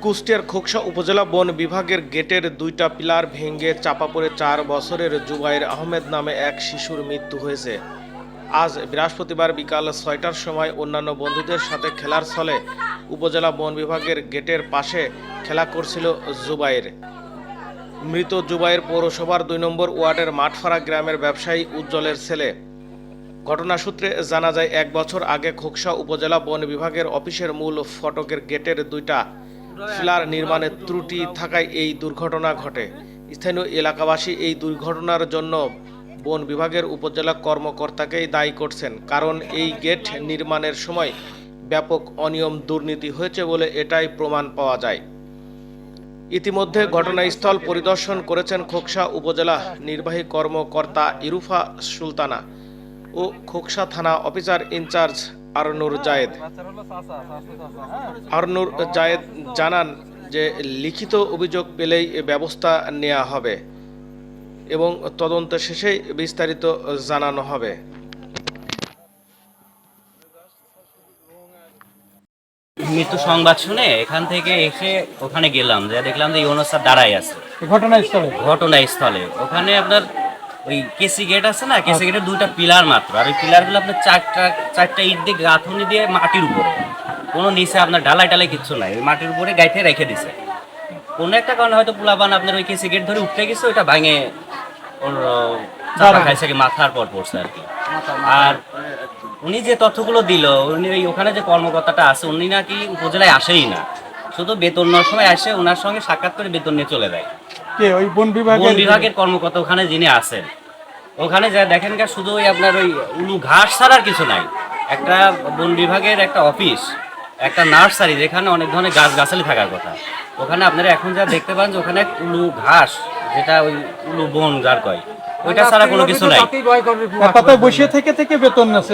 কুষ্টিয়ার খোকসা উপজেলা বন বিভাগের গেটের দুইটা পিলার ভেঙে চাপা পড়ে 4 বছরের জুবাইর আহমেদ নামে এক শিশুর মৃত্যু হয়েছে। আজ বৃহস্পতিবার বিকাল 6টার সময় অন্যান্য বন্ধুদের সাথে খেলার ছলে উপজেলা বন বিভাগের গেটের পাশে খেলা করছিল জুবাইর। মৃত জুবাইর পৌরসভার 2 নম্বর ওয়ার্ডের মাঠফাড়া গ্রামের ব্যবসায়ী উজ্জ্বলের ছেলে। ঘটনা সূত্রে জানা যায় 1 বছর আগে খোকসা উপজেলা বন বিভাগের অফিসের মূল ফটকের গেটের দুইটা পিলার নির্মাণের ত্রুটি থাকায় এই দুর্ঘটনা ঘটে। স্থানীয় এলাকাবাসী এই দুর্ঘটনার জন্য বন বিভাগের উপজেলা কর্মকর্তাকেই দায়ী করছেন, কারণ এই গেট নির্মাণের সময় ব্যাপক অনিয়ম দুর্নীতি হয়েছে বলে এটাই প্রমাণ পাওয়া যায়। ইতিমধ্যে ঘটনাস্থল পরিদর্শন করেছেন খোকসা উপজেলা নির্বাহী কর্মকর্তা ইরুফা সুলতানা ও খোকসা থানা অফিসার ইনচার্জ আরনুর জায়েদ। আরনুর জায়েদ জানান যে লিখিত অভিযোগ পেলেই ব্যবস্থা নেওয়া হবে এবং তদন্ত শেষেই বিস্তারিত জানানো হবে। মৃত্যু সংবাদ শুনে এখান থেকে এসে ওখানে গেলাম, যে দেখলাম যে ইউনুস স্যার দাঁড়াই আছে ঘটনাস্থলে। ওখানে আপনার ওই কেসি গেট আছে না, কেসি গেটের দুইটা পিলার মাত্র, আর ওই পিলারগুলো আপনার চারটা ইট দিয়ে গাঁথুনি দিয়ে মাটির উপরে, কোনো নিচে আপনার ঢালাই টালাই কিচ্ছু নাই, ওই মাটির উপরে গাইতে রেখে দিছে। কোনো একটা কারণে হয়তো পোলাপান আপনার ওই কেসি গেট ধরে উঠতে গেছে, ওইটা ভাঙে ওর চাপা খাইছে, মাথার পর পড়ছে আর কি। আর উনি যে তথ্যগুলো দিল, উনি ওখানে যে কর্মকর্তাটা আছে উনি নাকি উপজেলায় আসেই না, শুধু বেতন নেওয়ার সময় আসে, ওনার সঙ্গে সাক্ষাৎ করে বেতন নিয়ে চলে যায়। বন বিভাগের কর্মকর্তা ওখানে যিনি আছেন, ওখানে যা দেখেন শুধু ওই আপনার ওই উলু ঘাস ছাড়া আর কিছু নাই। একটা বন বিভাগের একটা অফিস, একটা নার্সারি যেখানে অনেক ধরনের গাছগাছালি থাকার কথা, ওখানে আপনারা এখন যা দেখতে পান যে ওখানে উলু ঘাস, যেটা ওই উলু বন যার কয়, ওইটা ছাড়া কোনো কিছু নাই। বসে থেকে বেতন আছে,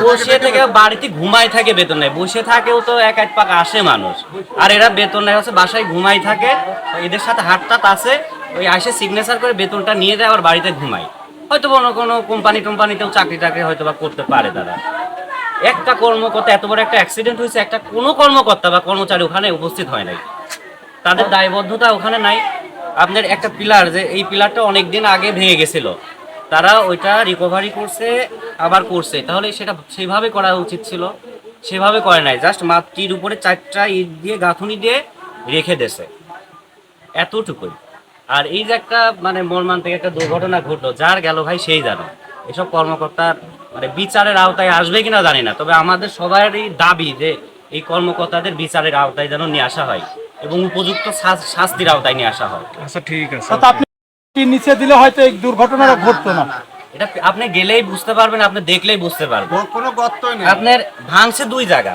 বসে থেকে বাড়িতে ঘুমাই থাকে, বেতন নেই। বসে থাকেও তো এক পাক আসে মানুষ, আর এরা বেতন নেই হচ্ছে বাসায় ঘুমাই থাকে। এদের সাথে হাটটাত আছে, ওই আসে সিগনেচার করে বেতনটা নিয়ে যায়, আবার বাড়িতে ঘুমায়। হয়তো কোনো কোম্পানিতেও চাকরি হয়তো বা করতে পারে তারা। একটা কর্মকর্তা, এত বড় একটা অ্যাক্সিডেন্ট হয়েছে, একটা কোনো কর্মকর্তা বা কর্মচারী ওখানে উপস্থিত হয় নাই, তাদের দায়বদ্ধতা ওখানে নাই। আপনার একটা পিলার, যে এই পিলারটা অনেক দিন আগে ভেঙে গেছিল, তারা ওইটা রিকভারি করছে, আবার করছে, তাহলে সেটা সেভাবে করা উচিত ছিল, সেভাবে করে নাই। জাস্ট মাটির উপরে চারটা ইট দিয়ে গাঁথুনি দিয়ে রেখে দিয়েছে, এতটুকুই। আর এই যে একটা মানে মর্মান্তিক একটা দুর্ঘটনা ঘটলো, যার গেল ভাই সেই জানে। এসব কর্মকর্তার মানে বিচারের আওতায় আসবে কিনা জানি না, তবে আমাদের সবারই দাবি যে এই কর্মকর্তাদের বিচারের আওতায় যেন নিয়ে আসা হয় এবং উপযুক্ত শাস্তির আওতায় নিয়ে আসা হয়। আচ্ছা, ঠিক আছে। আপনি নিচে দিলে হয়তো এই দুর্ঘটনাটা ঘটতো না। এটা আপনি গেলেই বুঝতে পারবেন, আপনি দেখলেই বুঝতে পারবেন। কোনো গর্তই নেই। আপনার ভাঙছে দুই জায়গা,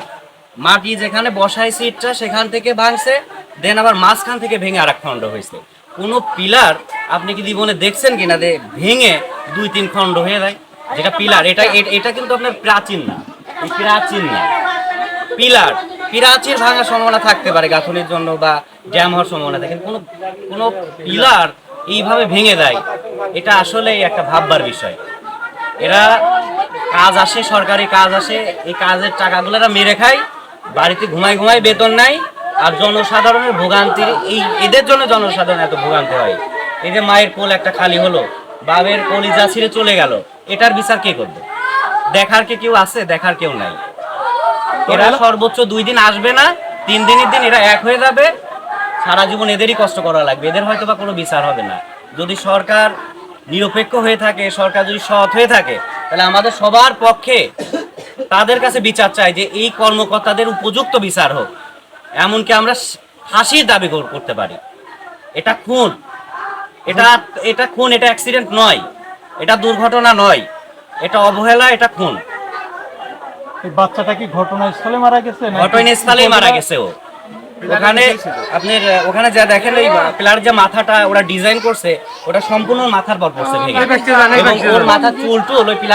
মাটি যেখানে বসাইছে ইটটা সেখান থেকে ভাঙছে, দেন আবার মাঝখান থেকে ভেঙে আর এক খণ্ড হয়েছে। কোনো পিলার আপনি কি জীবনে দেখছেন কিনা যে ভেঙে 2-3 খণ্ড হয়ে যায়? যেটা পিলার, এটা কিন্তু আপনার প্রাচীন না, প্রাচীন না পিলার। প্রাচীর ভাঙার সম্ভাবনা থাকতে পারে গাঁথনির জন্য বা জ্যাম হওয়ার সম্ভাবনা থাকে, কোনো পিলার এইভাবে ভেঙে দেয়, এটা আসলেই একটা ভাববার বিষয়। এরা কাজ আসে, সরকারি কাজ আসে, এই কাজের টাকাগুলো এরা মেরে খায়, বাড়িতে ঘুমায় বেতন নাই, আর জনসাধারণের ভোগান্তির এদের জন্য জনসাধারণ এত ভোগান্তি হয়। এই যে মায়ের কোল একটা খালি হলো, বাবের কলিজা ছিঁড়ে চলে গেল, এটার বিচার কে করবে? দেখার কেউ আছে? দেখার কেউ নাই। এরা সর্বোচ্চ 2 দিন আসবে না, 3 দিনের দিন এরা এক হয়ে যাবে, সারা জীবন এদেরই কষ্ট করা লাগবে, এদের হয়তো বা কোনো বিচার হবে না। যদি সরকার নিরপেক্ষ হয়ে থাকে, সরকার যদি সৎ হয়ে থাকে, তাহলে আমাদের সবার পক্ষে তাদের কাছে বিচার চাই যে এই কর্মকর্তাদের উপযুক্ত বিচার হোক। এমনকি আমরা ফাঁসির দাবি করতে পারি। এটা খুন, এটা খুন, এটা অ্যাক্সিডেন্ট নয়, এটা দুর্ঘটনা নয়, এটা অবহেলা, এটা খুন। বাচ্চাটা কি ঘটনাস্থলে মারা গেছে? ঘটনাস্থলেই মারা গেছে ও। ওখানে আপনার ওখানে যা দেখেন ওই পিলার যে মাথাটা ওরা ডিজাইন করছে, ওটা সম্পূর্ণ মাথার পর পড়ছে ভেঙে, এবং ওর মাথার চুল টুল ওই পিলার